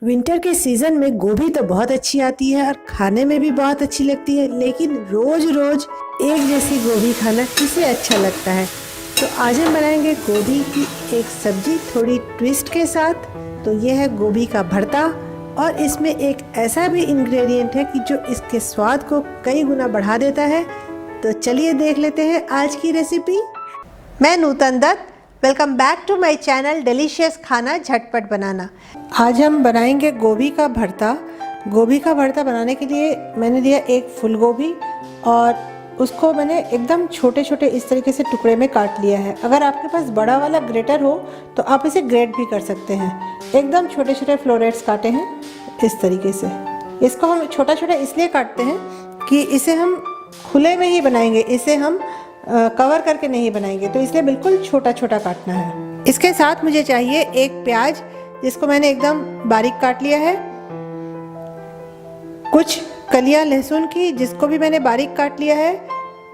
Winter के season में गोभी तो बहुत अच्छी आती है और खाने में भी बहुत अच्छी लगती है, लेकिन रोज रोज एक जैसी गोभी खाना किसे अच्छा लगता है। तो आज हम बनाएंगे गोभी की एक सब्जी थोड़ी ट्विस्ट के साथ। तो यह है गोभी का भरता और इसमें एक ऐसा भी इंग्रेडिएंट है कि जो इसके स्वाद को कई गुना बढ़ा देता है। तो चलिए देख लेते हैं आज की रेसिपी। मैं Nutan Dutt, welcome back to my channel delicious खाना झटपट बनाना। आज हम बनाएंगे गोभी का भरता। गोभी का भरता बनाने के लिए मैंने लिया एक फूल गोभी और उसको मैंने एकदम छोटे छोटे इस तरीके से टुकड़े में काट लिया है। अगर आपके पास बड़ा वाला ग्रेटर हो तो आप इसे ग्रेट भी कर सकते हैं। एकदम छोटे छोटे फ्लोरेट्स काटे हैं इस तरीके से। इसको हम छोटा छोटा इसलिए काटते हैं कि इसे हम खुले में ही बनाएंगे, इसे हम कवर करके नहीं बनाएंगे, तो इसलिए बिल्कुल छोटा छोटा काटना है। इसके साथ मुझे चाहिए एक प्याज जिसको मैंने एकदम बारीक काट लिया है, कुछ कलियां लहसुन की जिसको भी मैंने बारीक काट लिया है,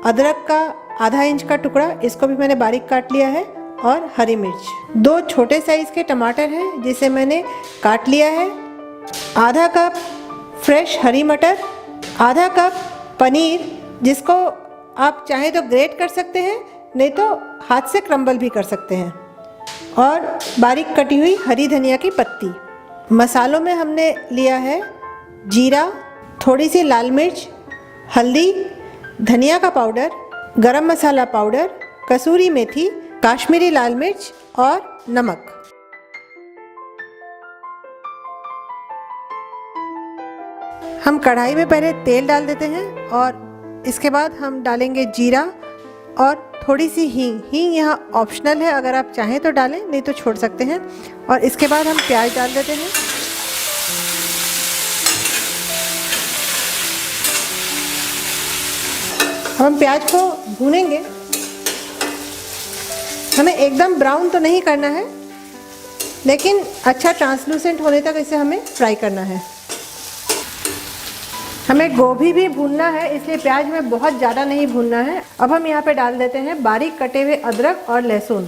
अदरक का आधा इंच का टुकड़ा इसको भी मैंने बारीक काट लिया है और हरी मिर्च। 2 छोटे साइज के टमाटर हैं जिसे मैंने काट लिया है, आधा कप फ्रेश हरी मटर, आधा कप पनीर जिसको आप चाहें तो ग्रेट कर सकते हैं, नहीं तो हाथ से क्रम्बल भी कर सकते हैं, और बारीक कटी हुई हरी धनिया की पत्ती। मसालों में हमने लिया है जीरा, थोड़ी सी लाल मिर्च, हल्दी, धनिया का पाउडर, गरम मसाला पाउडर, कसूरी मेथी, काश्मीरी लाल मिर्च और नमक। हम कढ़ाई में पहले तेल डाल देते हैं और इसके बाद हम डालेंगे जीरा और थोड़ी सी हींग। हींग यहाँ ऑप्शनल है, अगर आप चाहें तो डालें, नहीं तो छोड़ सकते हैं। और इसके बाद हम प्याज डाल देते हैं। हम प्याज को भूनेंगे, हमें एकदम ब्राउन तो नहीं करना है, लेकिन अच्छा ट्रांसलूसेंट होने तक इसे हमें फ्राई करना है। हमें गोभी भी भूनना है, इसलिए प्याज में बहुत ज़्यादा नहीं भूनना है। अब हम यहाँ पे डाल देते हैं बारीक कटे हुए अदरक और लहसुन।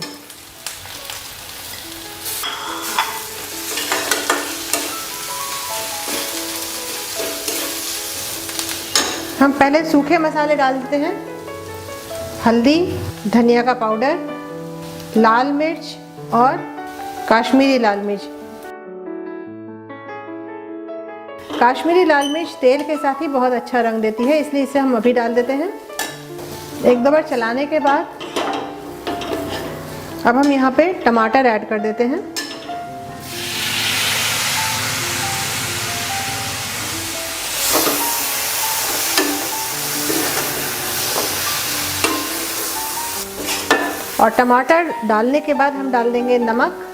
हम पहले सूखे मसाले डाल देते हैं, हल्दी, धनिया का पाउडर, लाल मिर्च और काश्मीरी लाल मिर्च। काश्मीरी लाल मिर्च तेल के साथ ही बहुत अच्छा रंग देती है, इसलिए इसे हम अभी डाल देते हैं। एक दो बार चलाने के बाद अब हम यहाँ पे टमाटर ऐड कर देते हैं। और टमाटर डालने के बाद हम डाल देंगे नमक,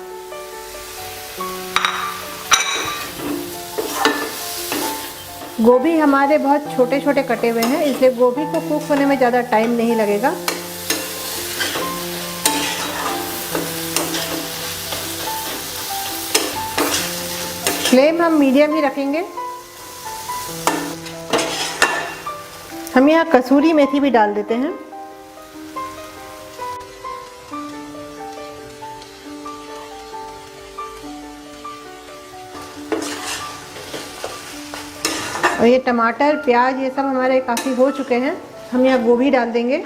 गोभी हमारे बहुत छोटे छोटे कटे हुए हैं, इसलिए गोभी को कुक होने में ज़्यादा टाइम नहीं लगेगा। फ्लेम हम मीडियम ही रखेंगे। हम यहाँ कसूरी मेथी भी डाल देते हैं। और ये टमाटर, प्याज, ये सब हमारे काफ़ी हो चुके हैं। हम यहाँ गोभी डाल देंगे।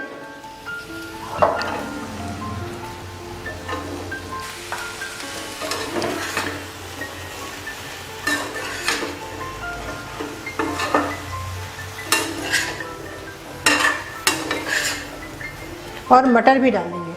और मटर भी डाल देंगे।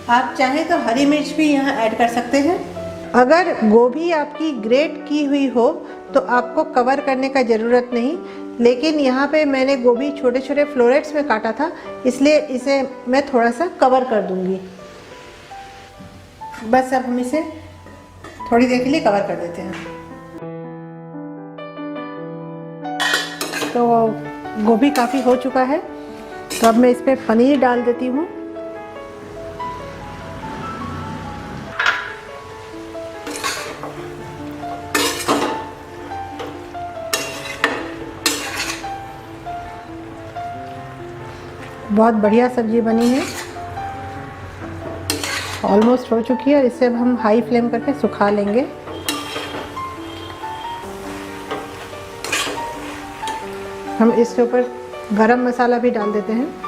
आप चाहें तो हरी मिर्च भी यहाँ ऐड कर सकते हैं। अगर गोभी आपकी ग्रेट की हुई हो तो आपको कवर करने का ज़रूरत नहीं, लेकिन यहाँ पे मैंने गोभी छोटे छोटे फ्लोरेट्स में काटा था, इसलिए इसे मैं थोड़ा सा कवर कर दूँगी। बस अब हम इसे थोड़ी देर के लिए कवर कर देते हैं। तो गोभी काफ़ी हो चुका है, तो अब मैं इस पर पनीर डाल देती हूँ। बहुत बढ़िया सब्जी बनी है, ऑलमोस्ट हो चुकी है। इसे अब हम हाई फ्लेम करके सुखा लेंगे। हम इसके ऊपर गरम मसाला भी डाल देते हैं।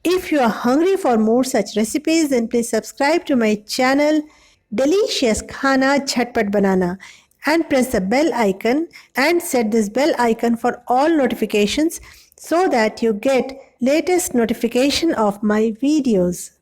If you are hungry for more such recipes, then please subscribe to my channel Delicious Khana Jhatpat Banana and press the bell icon and set this bell icon for all notifications so that you get latest notification of my videos.